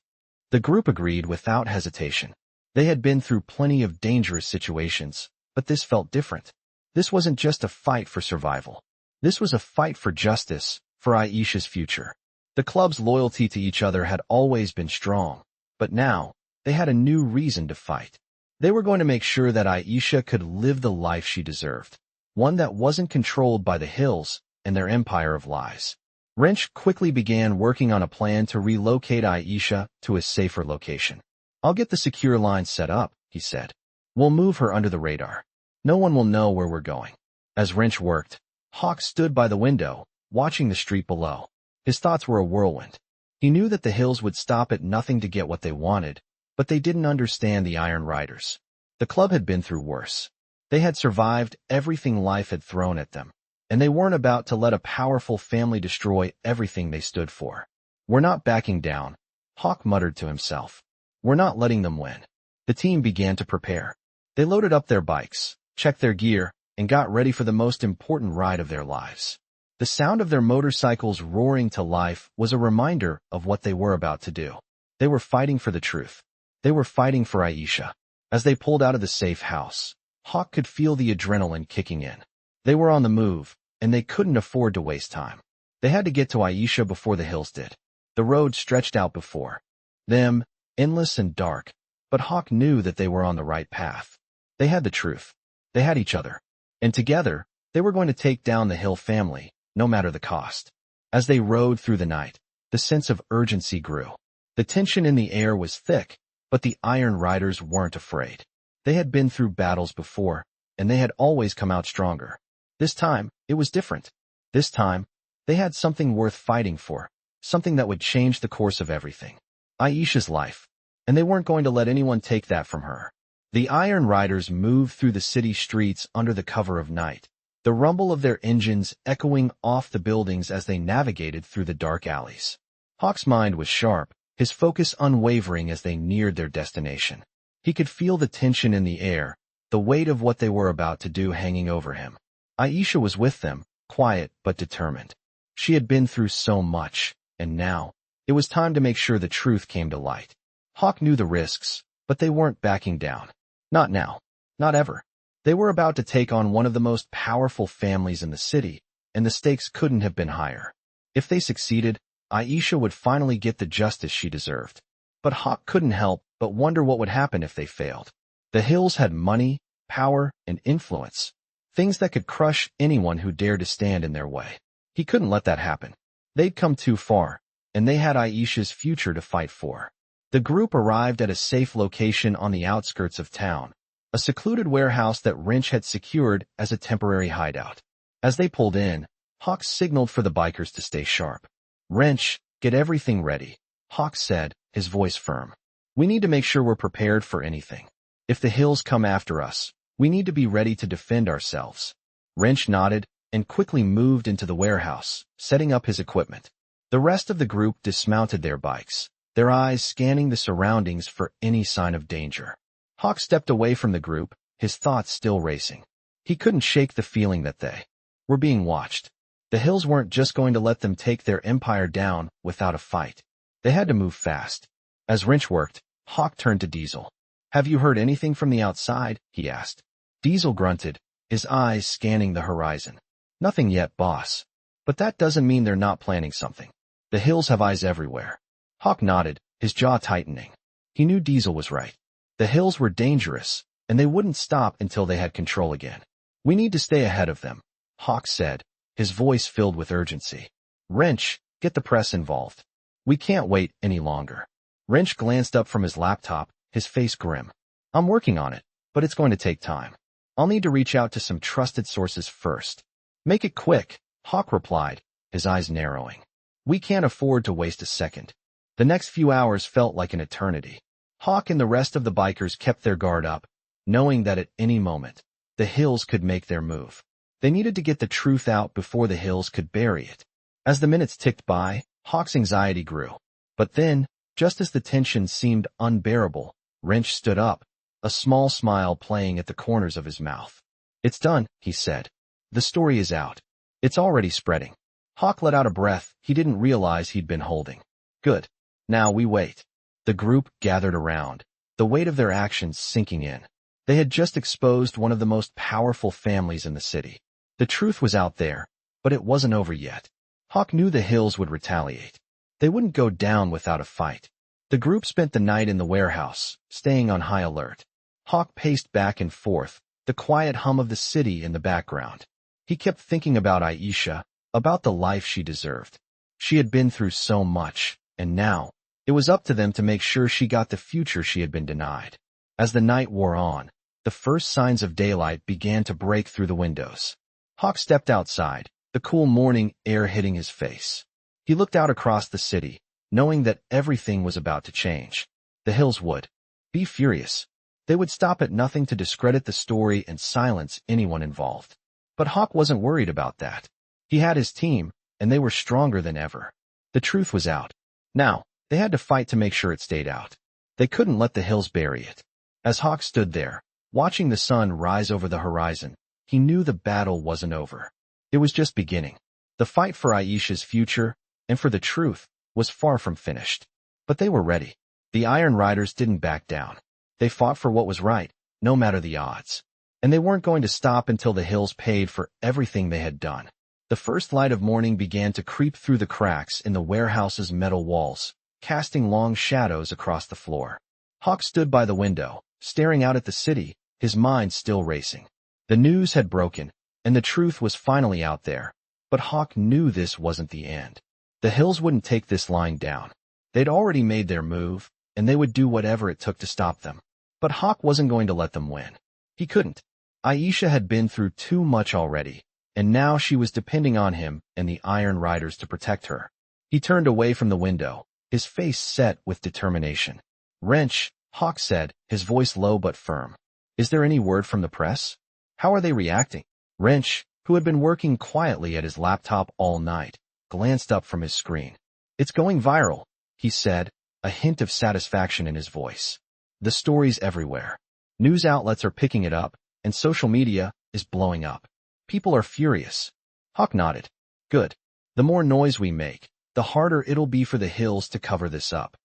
Speaker 1: The group agreed without hesitation. They had been through plenty of dangerous situations, but this felt different. This wasn't just a fight for survival. This was a fight for justice, for Aisha's future. The club's loyalty to each other had always been strong, but now, they had a new reason to fight. They were going to make sure that Aisha could live the life she deserved, one that wasn't controlled by the Hills and their empire of lies. Wrench quickly began working on a plan to relocate Aisha to a safer location. "I'll get the secure line set up," he said. "We'll move her under the radar. No one will know where we're going." As Wrench worked, Hawk stood by the window, watching the street below. His thoughts were a whirlwind. He knew that the Hills would stop at nothing to get what they wanted, but they didn't understand the Iron Riders. The club had been through worse. They had survived everything life had thrown at them, and they weren't about to let a powerful family destroy everything they stood for. "We're not backing down," Hawk muttered to himself. "We're not letting them win." The team began to prepare. They loaded up their bikes, checked their gear, and got ready for the most important ride of their lives. The sound of their motorcycles roaring to life was a reminder of what they were about to do. They were fighting for the truth. They were fighting for Aisha. As they pulled out of the safe house, Hawk could feel the adrenaline kicking in. They were on the move, and they couldn't afford to waste time. They had to get to Aisha before the hills did. The road stretched out before them, endless and dark, but Hawk knew that they were on the right path. They had the truth. They had each other. And together, they were going to take down the Hill family, no matter the cost. As they rode through the night, the sense of urgency grew. The tension in the air was thick, but the Iron Riders weren't afraid. They had been through battles before, and they had always come out stronger. This time, it was different. This time, they had something worth fighting for, something that would change the course of everything. Aisha's life. And they weren't going to let anyone take that from her. The Iron Riders moved through the city streets under the cover of night, the rumble of their engines echoing off the buildings as they navigated through the dark alleys. Hawk's mind was sharp, his focus unwavering as they neared their destination. He could feel the tension in the air, the weight of what they were about to do hanging over him. Aisha was with them, quiet but determined. She had been through so much, and now, it was time to make sure the truth came to light. Hawk knew the risks, but they weren't backing down. Not now. Not ever. They were about to take on one of the most powerful families in the city, and the stakes couldn't have been higher. If they succeeded, Aisha would finally get the justice she deserved. But Hawk couldn't help but wonder what would happen if they failed. The Hills had money, power, and influence, things that could crush anyone who dared to stand in their way. He couldn't let that happen. They'd come too far, and they had Aisha's future to fight for. The group arrived at a safe location on the outskirts of town, a secluded warehouse that Wrench had secured as a temporary hideout. As they pulled in, Hawk signaled for the bikers to stay sharp. "Wrench, get everything ready," Hawk said, his voice firm. "We need to make sure we're prepared for anything. If the Hills come after us, we need to be ready to defend ourselves." Wrench nodded and quickly moved into the warehouse, setting up his equipment. The rest of the group dismounted their bikes, their eyes scanning the surroundings for any sign of danger. Hawk stepped away from the group, his thoughts still racing. He couldn't shake the feeling that they were being watched. The Hills weren't just going to let them take their empire down without a fight. They had to move fast. As Wrench worked, Hawk turned to Diesel. "Have you heard anything from the outside?" he asked. Diesel grunted, his eyes scanning the horizon. "Nothing yet, boss. But that doesn't mean they're not planning something. The Hills have eyes everywhere." Hawk nodded, his jaw tightening. He knew Diesel was right. The Hills were dangerous, and they wouldn't stop until they had control again. "We need to stay ahead of them," Hawk said, his voice filled with urgency. "Wrench, get the press involved. We can't wait any longer." Wrench glanced up from his laptop, his face grim. "I'm working on it, but it's going to take time. I'll need to reach out to some trusted sources first." "Make it quick," Hawk replied, his eyes narrowing. "We can't afford to waste a second." The next few hours felt like an eternity. Hawk and the rest of the bikers kept their guard up, knowing that at any moment, the Hills could make their move. They needed to get the truth out before the Hills could bury it. As the minutes ticked by, Hawk's anxiety grew. But then, just as the tension seemed unbearable, Wrench stood up, a small smile playing at the corners of his mouth. "It's done," he said. "The story is out. It's already spreading." Hawk let out a breath he didn't realize he'd been holding. "Good. Now we wait." The group gathered around, the weight of their actions sinking in. They had just exposed one of the most powerful families in the city. The truth was out there, but it wasn't over yet. Hawk knew the Hills would retaliate. They wouldn't go down without a fight. The group spent the night in the warehouse, staying on high alert. Hawk paced back and forth, the quiet hum of the city in the background. He kept thinking about Aisha, about the life she deserved. She had been through so much, and now, it was up to them to make sure she got the future she had been denied. As the night wore on, the first signs of daylight began to break through the windows. Hawk stepped outside, the cool morning air hitting his face. He looked out across the city, knowing that everything was about to change. The Hills would be furious. They would stop at nothing to discredit the story and silence anyone involved. But Hawk wasn't worried about that. He had his team, and they were stronger than ever. The truth was out. Now, they had to fight to make sure it stayed out. They couldn't let the Hills bury it. As Hawk stood there, watching the sun rise over the horizon, he knew the battle wasn't over. It was just beginning. The fight for Aisha's future, and for the truth, was far from finished. But they were ready. The Iron Riders didn't back down. They fought for what was right, no matter the odds. And they weren't going to stop until the Hills paid for everything they had done. The first light of morning began to creep through the cracks in the warehouse's metal walls, casting long shadows across the floor. Hawk stood by the window, staring out at the city, his mind still racing. The news had broken, and the truth was finally out there. But Hawk knew this wasn't the end. The Hills wouldn't take this lying down. They'd already made their move, and they would do whatever it took to stop them. But Hawk wasn't going to let them win. He couldn't. Aisha had been through too much already, and now she was depending on him and the Iron Riders to protect her. He turned away from the window, his face set with determination. "Wrench," Hawk said, his voice low but firm. "Is there any word from the press? How are they reacting?" Wrench, who had been working quietly at his laptop all night, glanced up from his screen. "It's going viral," he said, a hint of satisfaction in his voice. "The story's everywhere. News outlets are picking it up, and social media is blowing up. People are furious." Hawk nodded. "Good. The more noise we make, the harder it'll be for the Hills to cover this up."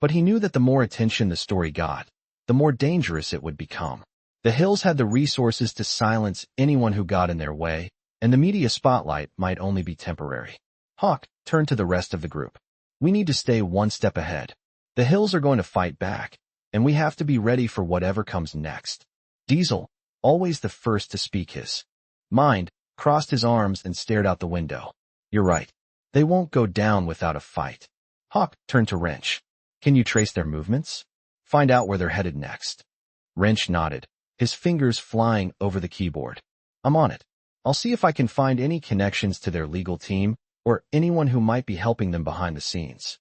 Speaker 1: But he knew that the more attention the story got, the more dangerous it would become. The Hills had the resources to silence anyone who got in their way, and the media spotlight might only be temporary. Hawk turned to the rest of the group. "We need to stay one step ahead. The Hills are going to fight back, and we have to be ready for whatever comes next." Diesel, always the first to speak his mind, crossed his arms and stared out the window. "You're right. They won't go down without a fight." Hawk turned to Wrench. "Can you trace their movements? Find out where they're headed next?" Wrench nodded, his fingers flying over the keyboard. "I'm on it. I'll see if I can find any connections to their legal team or anyone who might be helping them behind the scenes."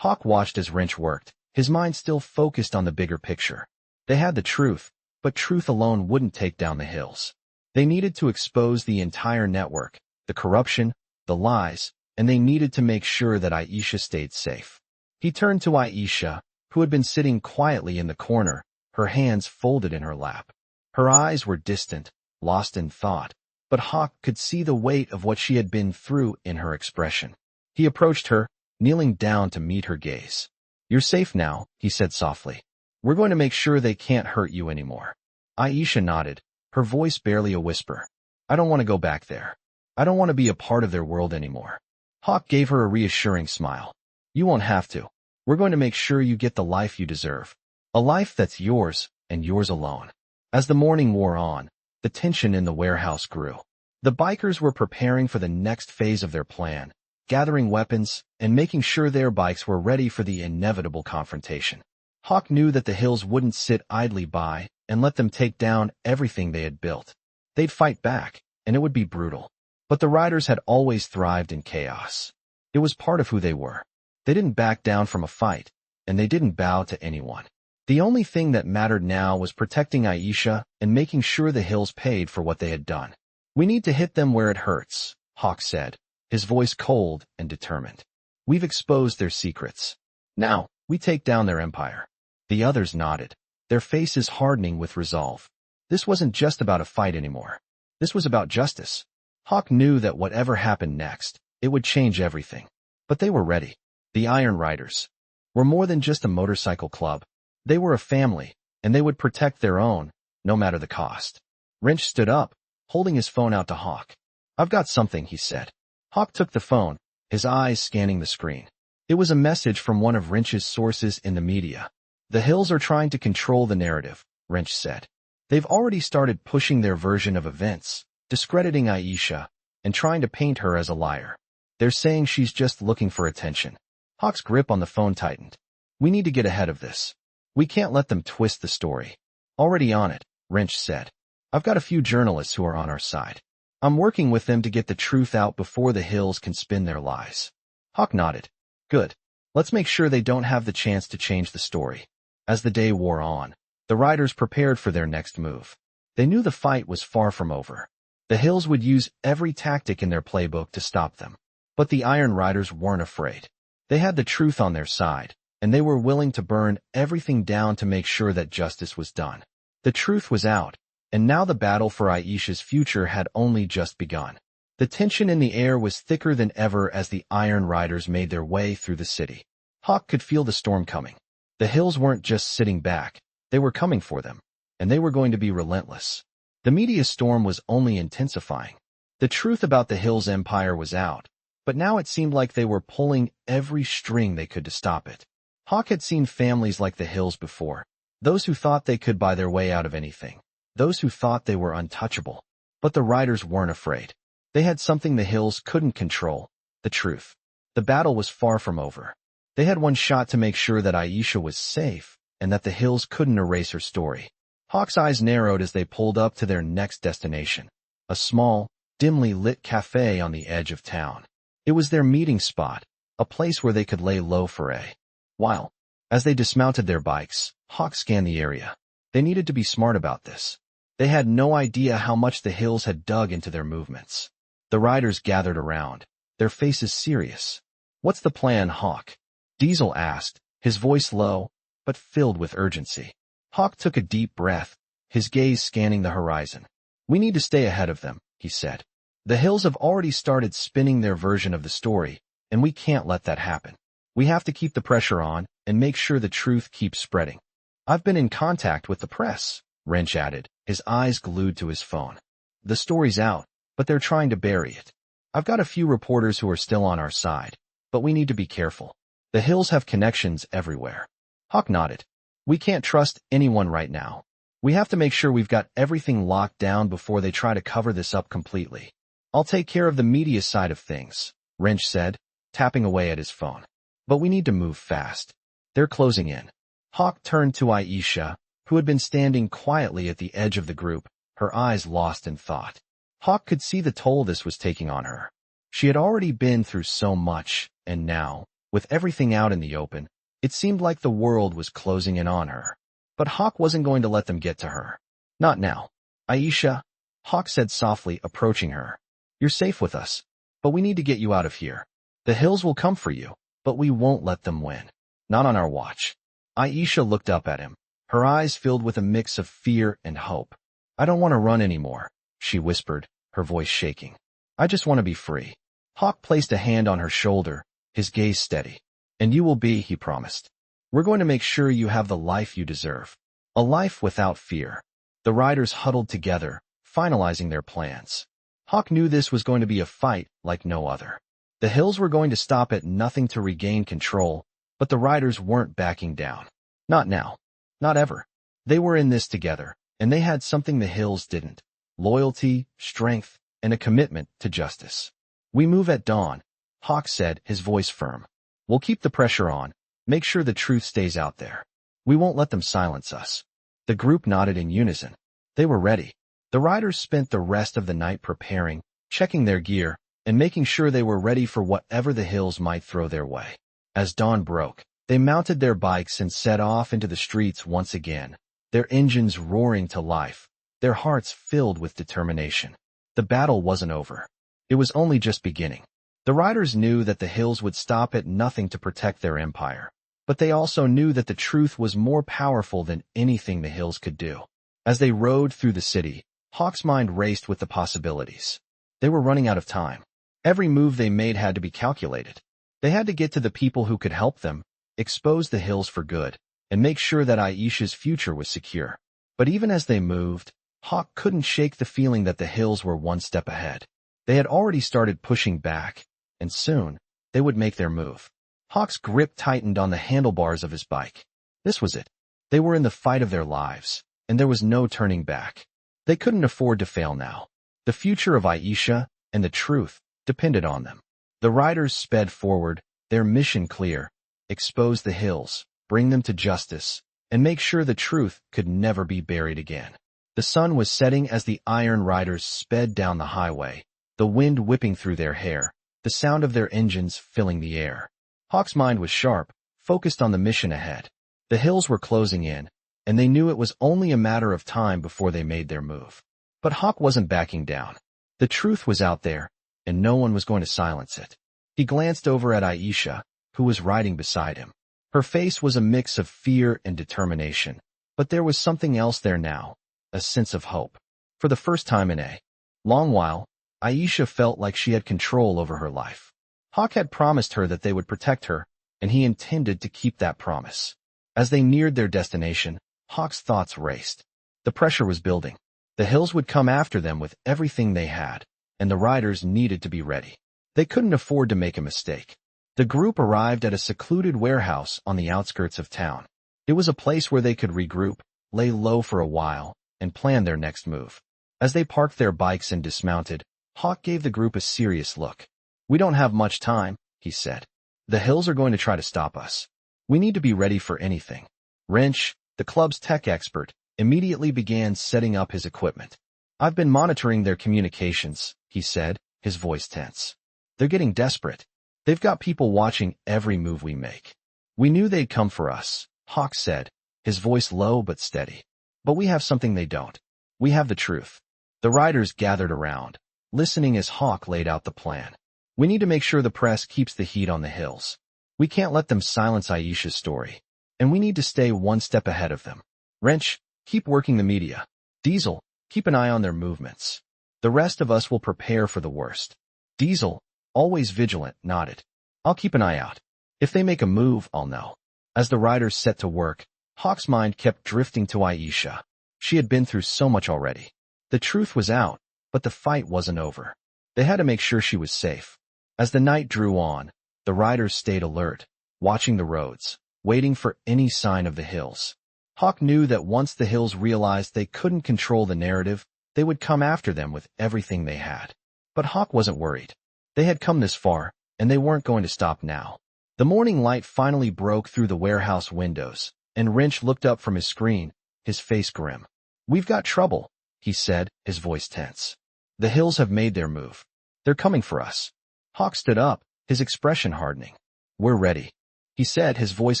Speaker 1: Hawk watched as Wrench worked, his mind still focused on the bigger picture. They had the truth, but truth alone wouldn't take down the Hills. They needed to expose the entire network, the corruption, the lies, and they needed to make sure that Aisha stayed safe. He turned to Aisha, who had been sitting quietly in the corner, her hands folded in her lap. Her eyes were distant, lost in thought, but Hawk could see the weight of what she had been through in her expression. He approached her, kneeling down to meet her gaze. "You're safe now," he said softly. "We're going to make sure they can't hurt you anymore." Aisha nodded, her voice barely a whisper. "I don't want to go back there. I don't want to be a part of their world anymore." Hawk gave her a reassuring smile. "You won't have to. We're going to make sure you get the life you deserve. A life that's yours and yours alone." As the morning wore on, the tension in the warehouse grew. The bikers were preparing for the next phase of their plan, gathering weapons and making sure their bikes were ready for the inevitable confrontation. Hawk knew that the Hills wouldn't sit idly by and let them take down everything they had built. They'd fight back, and it would be brutal. But the Riders had always thrived in chaos. It was part of who they were. They didn't back down from a fight, and they didn't bow to anyone. The only thing that mattered now was protecting Aisha and making sure the Hills paid for what they had done. "We need to hit them where it hurts," Hawk said, his voice cold and determined. "We've exposed their secrets. Now, we take down their empire." The others nodded, their faces hardening with resolve. This wasn't just about a fight anymore. This was about justice. Hawk knew that whatever happened next, it would change everything. But they were ready. The Iron Riders were more than just a motorcycle club. They were a family, and they would protect their own, no matter the cost. Wrench stood up, holding his phone out to Hawk. "I've got something," he said. Hawk took the phone, his eyes scanning the screen. It was a message from one of Wrench's sources in the media. "The Hills are trying to control the narrative," Wrench said. "They've already started pushing their version of events, discrediting Aisha, and trying to paint her as a liar. They're saying she's just looking for attention." Hawk's grip on the phone tightened. "We need to get ahead of this. We can't let them twist the story." "Already on it," Wrench said. "I've got a few journalists who are on our side. I'm working with them to get the truth out before the Hills can spin their lies." Hawk nodded. "Good. Let's make sure they don't have the chance to change the story." As the day wore on, the Riders prepared for their next move. They knew the fight was far from over. The Hills would use every tactic in their playbook to stop them. But the Iron Riders weren't afraid. They had the truth on their side, and they were willing to burn everything down to make sure that justice was done. The truth was out, and now the battle for Aisha's future had only just begun. The tension in the air was thicker than ever as the Iron Riders made their way through the city. Hawk could feel the storm coming. The Hills weren't just sitting back, they were coming for them, and they were going to be relentless. The media storm was only intensifying. The truth about the Hills Empire was out, but now it seemed like they were pulling every string they could to stop it. Hawk had seen families like the Hills before, those who thought they could buy their way out of anything, those who thought they were untouchable. But the riders weren't afraid. They had something the Hills couldn't control, the truth. The battle was far from over. They had one shot to make sure that Aisha was safe, and that the Hills couldn't erase her story. Hawk's eyes narrowed as they pulled up to their next destination, a small, dimly lit cafe on the edge of town. It was their meeting spot, a place where they could lay low for a while. As they dismounted their bikes, Hawk scanned the area. They needed to be smart about this. They had no idea how much the Hills had dug into their movements. The riders gathered around, their faces serious. "What's the plan, Hawk?" Diesel asked, his voice low, but filled with urgency. Hawk took a deep breath, his gaze scanning the horizon. "We need to stay ahead of them," he said. "The Hills have already started spinning their version of the story, and we can't let that happen. We have to keep the pressure on and make sure the truth keeps spreading." "I've been in contact with the press," Wrench added, his eyes glued to his phone. "The story's out, but they're trying to bury it. I've got a few reporters who are still on our side, but we need to be careful. The Hills have connections everywhere." Hawk nodded. "We can't trust anyone right now. We have to make sure we've got everything locked down before they try to cover this up completely." "I'll take care of the media side of things," Wrench said, tapping away at his phone. "But we need to move fast. They're closing in." Hawk turned to Aisha, who had been standing quietly at the edge of the group, her eyes lost in thought. Hawk could see the toll this was taking on her. She had already been through so much, and now, with everything out in the open, it seemed like the world was closing in on her. But Hawk wasn't going to let them get to her. "Not now. Aisha," Hawk said softly, approaching her. "You're safe with us, but we need to get you out of here. The Hills will come for you, but we won't let them win. Not on our watch." Aisha looked up at him, her eyes filled with a mix of fear and hope. "I don't want to run anymore," she whispered, her voice shaking. "I just want to be free." Hawk placed a hand on her shoulder, his gaze steady. "And you will be," he promised. "We're going to make sure you have the life you deserve. A life without fear." The riders huddled together, finalizing their plans. Hawk knew this was going to be a fight like no other. The Hills were going to stop at nothing to regain control, but the riders weren't backing down. Not now. Not ever. They were in this together, and they had something the Hills didn't: loyalty, strength, and a commitment to justice. "We move at dawn," Hawk said, his voice firm. "We'll keep the pressure on, make sure the truth stays out there. We won't let them silence us." The group nodded in unison. They were ready. The riders spent the rest of the night preparing, checking their gear, and making sure they were ready for whatever the Hills might throw their way. As dawn broke, they mounted their bikes and set off into the streets once again, their engines roaring to life, their hearts filled with determination. The battle wasn't over. It was only just beginning. The riders knew that the Hills would stop at nothing to protect their empire, but they also knew that the truth was more powerful than anything the Hills could do. As they rode through the city, Hawk's mind raced with the possibilities. They were running out of time. Every move they made had to be calculated. They had to get to the people who could help them, expose the Hills for good, and make sure that Aisha's future was secure. But even as they moved, Hawk couldn't shake the feeling that the Hills were one step ahead. They had already started pushing back, and soon, they would make their move. Hawk's grip tightened on the handlebars of his bike. This was it. They were in the fight of their lives, and there was no turning back. They couldn't afford to fail now. The future of Aisha and the truth depended on them. The riders sped forward, their mission clear: expose the Hills, bring them to justice, and make sure the truth could never be buried again. The sun was setting as the iron riders sped down the highway, the wind whipping through their hair, the sound of their engines filling the air. Hawk's mind was sharp, focused on the mission ahead. The Hills were closing in, and they knew it was only a matter of time before they made their move. But Hawk wasn't backing down. The truth was out there, and no one was going to silence it. He glanced over at Aisha, who was riding beside him. Her face was a mix of fear and determination, but there was something else there now, a sense of hope. For the first time in a long while, Aisha felt like she had control over her life. Hawk had promised her that they would protect her, and he intended to keep that promise. As they neared their destination, Hawk's thoughts raced. The pressure was building. The Hills would come after them with everything they had. and the riders needed to be ready. They couldn't afford to make a mistake. The group arrived at a secluded warehouse on the outskirts of town. It was a place where they could regroup, lay low for a while, and plan their next move. As they parked their bikes and dismounted, Hawk gave the group a serious look. "We don't have much time," he said. "The hills are going to try to stop us. We need to be ready for anything." Wrench, the club's tech expert, immediately began setting up his equipment. "I've been monitoring their communications," he said, his voice tense. "They're getting desperate. They've got people watching every move we make." "We knew they'd come for us," Hawk said, his voice low but steady. "But we have something they don't. We have the truth." The riders gathered around, listening as Hawk laid out the plan. "We need to make sure the press keeps the heat on the hills. We can't let them silence Aisha's story. And we need to stay one step ahead of them. Wrench, keep working the media. Diesel, keep an eye on their movements. The rest of us will prepare for the worst." Diesel, always vigilant, nodded. "I'll keep an eye out. If they make a move, I'll know." As the riders set to work, Hawk's mind kept drifting to Aisha. She had been through so much already. The truth was out, but the fight wasn't over. They had to make sure she was safe. As the night drew on, the riders stayed alert, watching the roads, waiting for any sign of the hills. Hawk knew that once the hills realized they couldn't control the narrative, they would come after them with everything they had. But Hawk wasn't worried. They had come this far, and they weren't going to stop now. The morning light finally broke through the warehouse windows, and Wrench looked up from his screen, his face grim. "We've got trouble," he said, his voice tense. "The hills have made their move. They're coming for us." Hawk stood up, his expression hardening. "We're ready," he said, his voice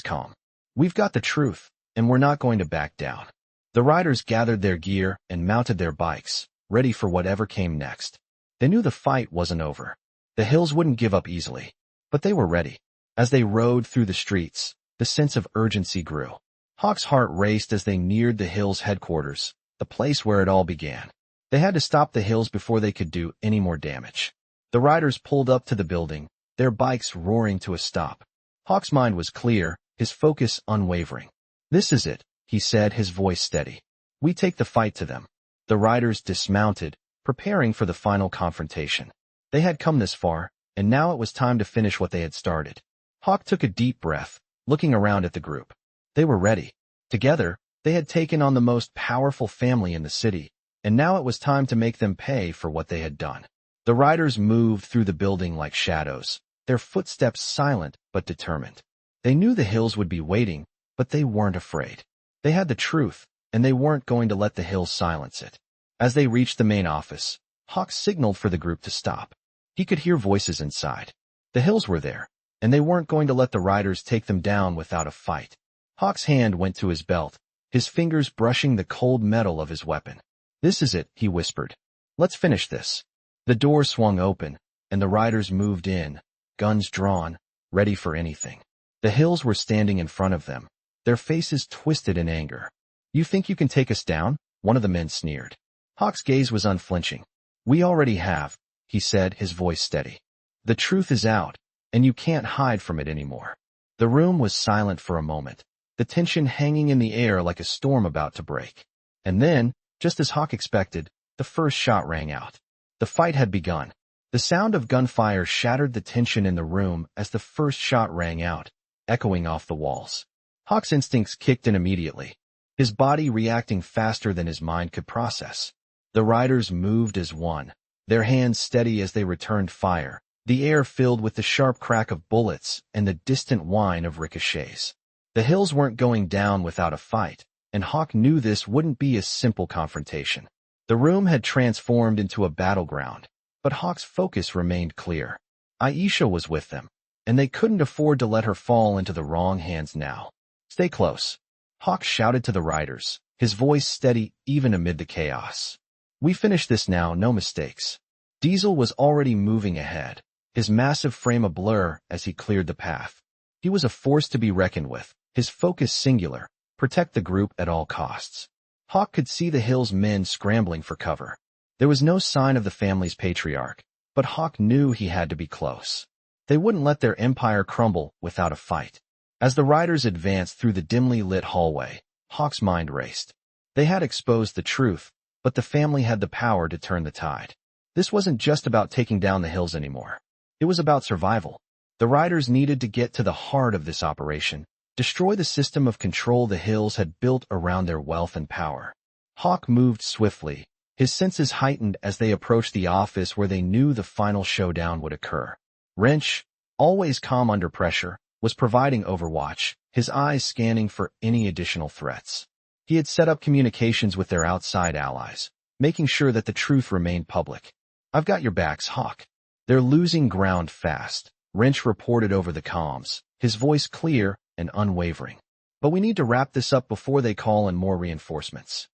Speaker 1: calm. "We've got the truth, and we're not going to back down." The riders gathered their gear and mounted their bikes, ready for whatever came next. They knew the fight wasn't over. The hills wouldn't give up easily, but they were ready. As they rode through the streets, the sense of urgency grew. Hawk's heart raced as they neared the hills' headquarters, the place where it all began. They had to stop the hills before they could do any more damage. The riders pulled up to the building, their bikes roaring to a stop. Hawk's mind was clear, his focus unwavering. "This is it," he said, his voice steady. "We take the fight to them." The riders dismounted, preparing for the final confrontation. They had come this far, and now it was time to finish what they had started. Hawk took a deep breath, looking around at the group. They were ready. Together, they had taken on the most powerful family in the city, and now it was time to make them pay for what they had done. The riders moved through the building like shadows, their footsteps silent but determined. They knew the hills would be waiting, but they weren't afraid. They had the truth, and they weren't going to let the hills silence it. As they reached the main office, Hawk signaled for the group to stop. He could hear voices inside. The hills were there, and they weren't going to let the riders take them down without a fight. Hawk's hand went to his belt, his fingers brushing the cold metal of his weapon. "This is it," he whispered. "Let's finish this." The door swung open, and the riders moved in, guns drawn, ready for anything. The hills were standing in front of them, their faces twisted in anger. "You think you can take us down?" one of the men sneered. Hawk's gaze was unflinching. "We already have," he said, his voice steady. "The truth is out, and you can't hide from it anymore." The room was silent for a moment, the tension hanging in the air like a storm about to break. And then, just as Hawk expected, the first shot rang out. The fight had begun. The sound of gunfire shattered the tension in the room as the first shot rang out, echoing off the walls. Hawk's instincts kicked in immediately, his body reacting faster than his mind could process. The riders moved as one, their hands steady as they returned fire, the air filled with the sharp crack of bullets and the distant whine of ricochets. The hills weren't going down without a fight, and Hawk knew this wouldn't be a simple confrontation. The room had transformed into a battleground, but Hawk's focus remained clear. Aisha was with them, and they couldn't afford to let her fall into the wrong hands now. "Stay close," Hawk shouted to the riders, his voice steady even amid the chaos. "We finish this now, no mistakes." Diesel was already moving ahead, his massive frame a blur as he cleared the path. He was a force to be reckoned with, his focus singular, protect the group at all costs. Hawk could see the Hills' men scrambling for cover. There was no sign of the family's patriarch, but Hawk knew he had to be close. They wouldn't let their empire crumble without a fight. As the riders advanced through the dimly lit hallway, Hawk's mind raced. They had exposed the truth, but the family had the power to turn the tide. This wasn't just about taking down the hills anymore. It was about survival. The riders needed to get to the heart of this operation, destroy the system of control the hills had built around their wealth and power. Hawk moved swiftly, his senses heightened as they approached the office where they knew the final showdown would occur. Wrench, always calm under pressure, was providing overwatch, his eyes scanning for any additional threats. He had set up communications with their outside allies, making sure that the truth remained public. "I've got your backs, Hawk. They're losing ground fast," Wrench reported over the comms, his voice clear and unwavering. "But we need to wrap this up before they call in more reinforcements."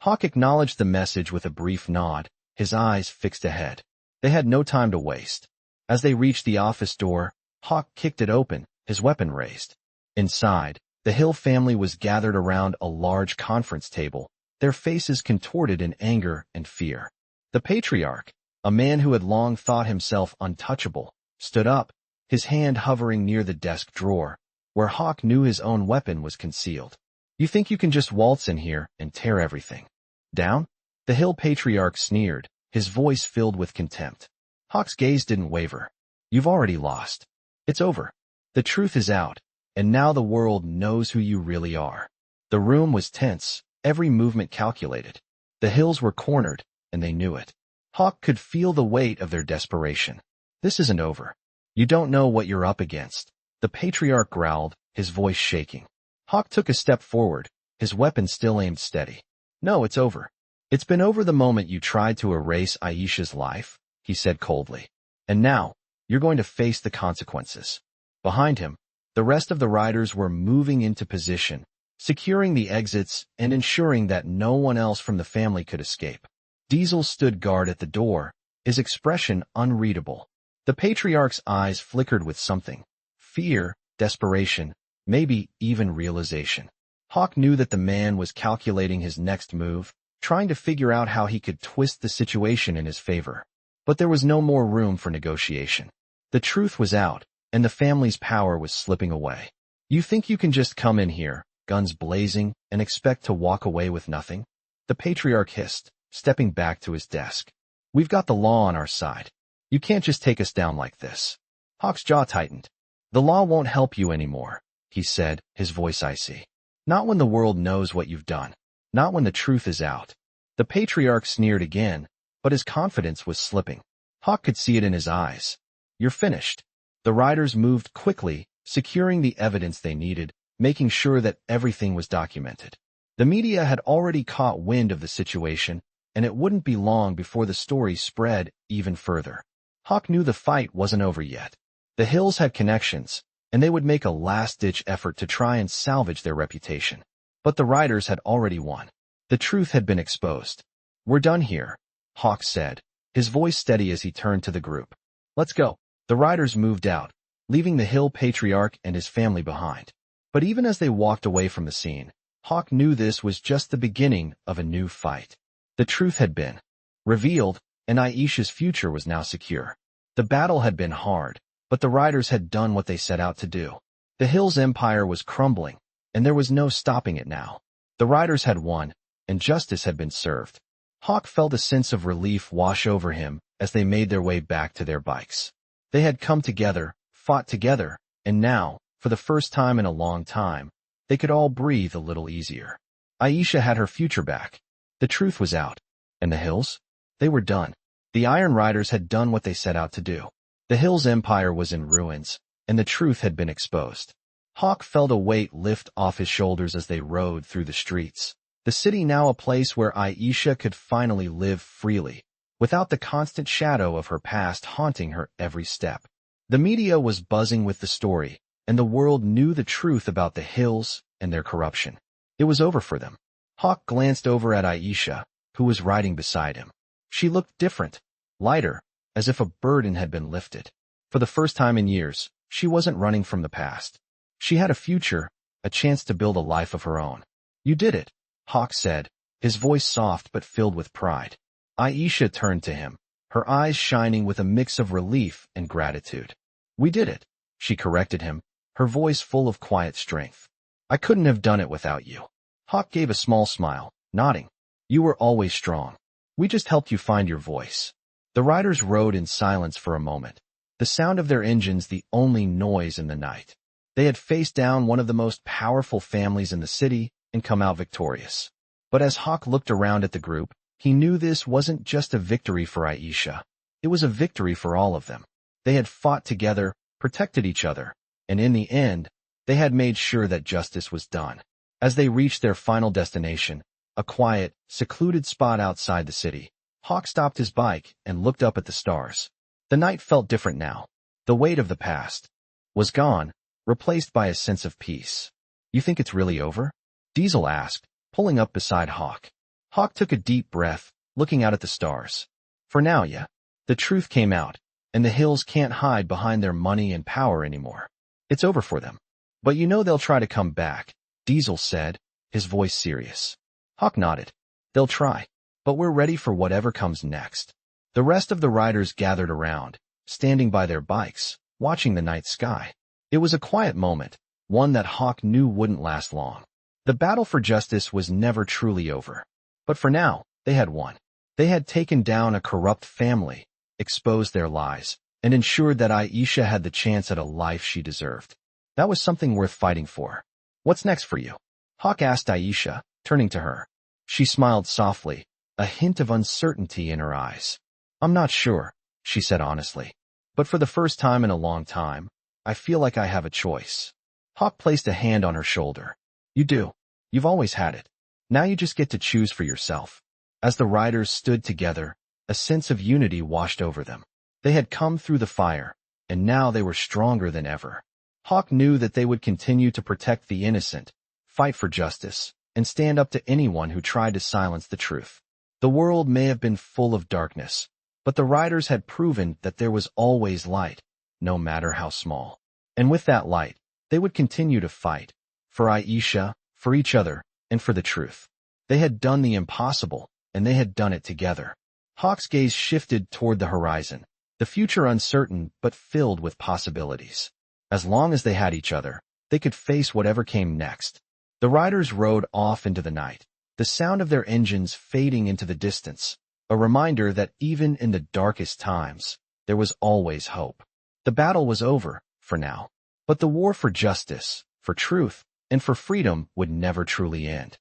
Speaker 1: Hawk acknowledged the message with a brief nod, his eyes fixed ahead. They had no time to waste. As they reached the office door, Hawk kicked it open, his weapon raised. Inside, the Hill family was gathered around a large conference table, their faces contorted in anger and fear. The patriarch, a man who had long thought himself untouchable, stood up, his hand hovering near the desk drawer, where Hawk knew his own weapon was concealed. "You think you can just waltz in here and tear everything down?" The Hill patriarch sneered, his voice filled with contempt. Hawk's gaze didn't waver. "You've already lost. It's over. The truth is out, and now the world knows who you really are." The room was tense, every movement calculated. The Hills were cornered, and they knew it. Hawk could feel the weight of their desperation. "This isn't over. You don't know what you're up against," the patriarch growled, his voice shaking. Hawk took a step forward, his weapon still aimed steady. "No, it's over. It's been over the moment you tried to erase Aisha's life," he said coldly. "And now, you're going to face the consequences." Behind him, the rest of the riders were moving into position, securing the exits and ensuring that no one else from the family could escape. Diesel stood guard at the door, his expression unreadable. The patriarch's eyes flickered with something: fear, desperation, maybe even realization. Hawk knew that the man was calculating his next move, trying to figure out how he could twist the situation in his favor. But there was no more room for negotiation. The truth was out, and the family's power was slipping away. "You think you can just come in here, guns blazing, and expect to walk away with nothing?" the patriarch hissed, stepping back to his desk. "We've got the law on our side. You can't just take us down like this." Hawk's jaw tightened. "The law won't help you anymore," he said, his voice icy. "Not when the world knows what you've done. Not when the truth is out." The patriarch sneered again, but his confidence was slipping. Hawk could see it in his eyes. "You're finished." The riders moved quickly, securing the evidence they needed, making sure that everything was documented. The media had already caught wind of the situation, and it wouldn't be long before the story spread even further. Hawk knew the fight wasn't over yet. The Hills had connections, and they would make a last-ditch effort to try and salvage their reputation. But the riders had already won. The truth had been exposed. "We're done here," Hawk said, his voice steady as he turned to the group. "Let's go." The riders moved out, leaving the Hill patriarch and his family behind. But even as they walked away from the scene, Hawk knew this was just the beginning of a new fight. The truth had been revealed, and Aisha's future was now secure. The battle had been hard, but the riders had done what they set out to do. The Hills' empire was crumbling, and there was no stopping it now. The riders had won, and justice had been served. Hawk felt a sense of relief wash over him as they made their way back to their bikes. They had come together, fought together, and now, for the first time in a long time, they could all breathe a little easier. Aisha had her future back. The truth was out. And the Hills? They were done. The Iron Riders had done what they set out to do. The Hills' empire was in ruins, and the truth had been exposed. Hawk felt a weight lift off his shoulders as they rode through the streets. The city now a place where Aisha could finally live freely, without the constant shadow of her past haunting her every step. The media was buzzing with the story, and the world knew the truth about the Hills and their corruption. It was over for them. Hawk glanced over at Aisha, who was riding beside him. She looked different, lighter, as if a burden had been lifted. For the first time in years, she wasn't running from the past. She had a future, a chance to build a life of her own. "You did it," Hawk said, his voice soft but filled with pride. Aisha turned to him, her eyes shining with a mix of relief and gratitude. "We did it," she corrected him, her voice full of quiet strength. "I couldn't have done it without you." Hawk gave a small smile, nodding. "You were always strong. We just helped you find your voice." The riders rode in silence for a moment, the sound of their engines the only noise in the night. They had faced down one of the most powerful families in the city and come out victorious. But as Hawk looked around at the group, he knew this wasn't just a victory for Aisha. It was a victory for all of them. They had fought together, protected each other, and in the end, they had made sure that justice was done. As they reached their final destination, a quiet, secluded spot outside the city, Hawk stopped his bike and looked up at the stars. The night felt different now. The weight of the past was gone, replaced by a sense of peace. "You think it's really over?" Diesel asked, pulling up beside Hawk. Hawk took a deep breath, looking out at the stars. "For now, yeah. The truth came out, and the hills can't hide behind their money and power anymore. It's over for them. But you know they'll try to come back," Diesel said, his voice serious. Hawk nodded. "They'll try. But we're ready for whatever comes next." The rest of the riders gathered around, standing by their bikes, watching the night sky. It was a quiet moment, one that Hawk knew wouldn't last long. The battle for justice was never truly over. But for now, they had won. They had taken down a corrupt family, exposed their lies, and ensured that Aisha had the chance at a life she deserved. That was something worth fighting for. "What's next for you?" Hawk asked Aisha, turning to her. She smiled softly, a hint of uncertainty in her eyes. "I'm not sure," she said honestly. "But for the first time in a long time, I feel like I have a choice." Hawk placed a hand on her shoulder. "You do. You've always had it. Now you just get to choose for yourself." As the riders stood together, a sense of unity washed over them. They had come through the fire, and now they were stronger than ever. Hawk knew that they would continue to protect the innocent, fight for justice, and stand up to anyone who tried to silence the truth. The world may have been full of darkness, but the riders had proven that there was always light, no matter how small. And with that light, they would continue to fight, for Aisha, for each other, and for the truth. They had done the impossible, and they had done it together. Hawk's gaze shifted toward the horizon, the future uncertain but filled with possibilities. As long as they had each other, they could face whatever came next. The riders rode off into the night, the sound of their engines fading into the distance, a reminder that even in the darkest times, there was always hope. The battle was over, for now. But the war for justice, for truth, and for freedom would never truly end.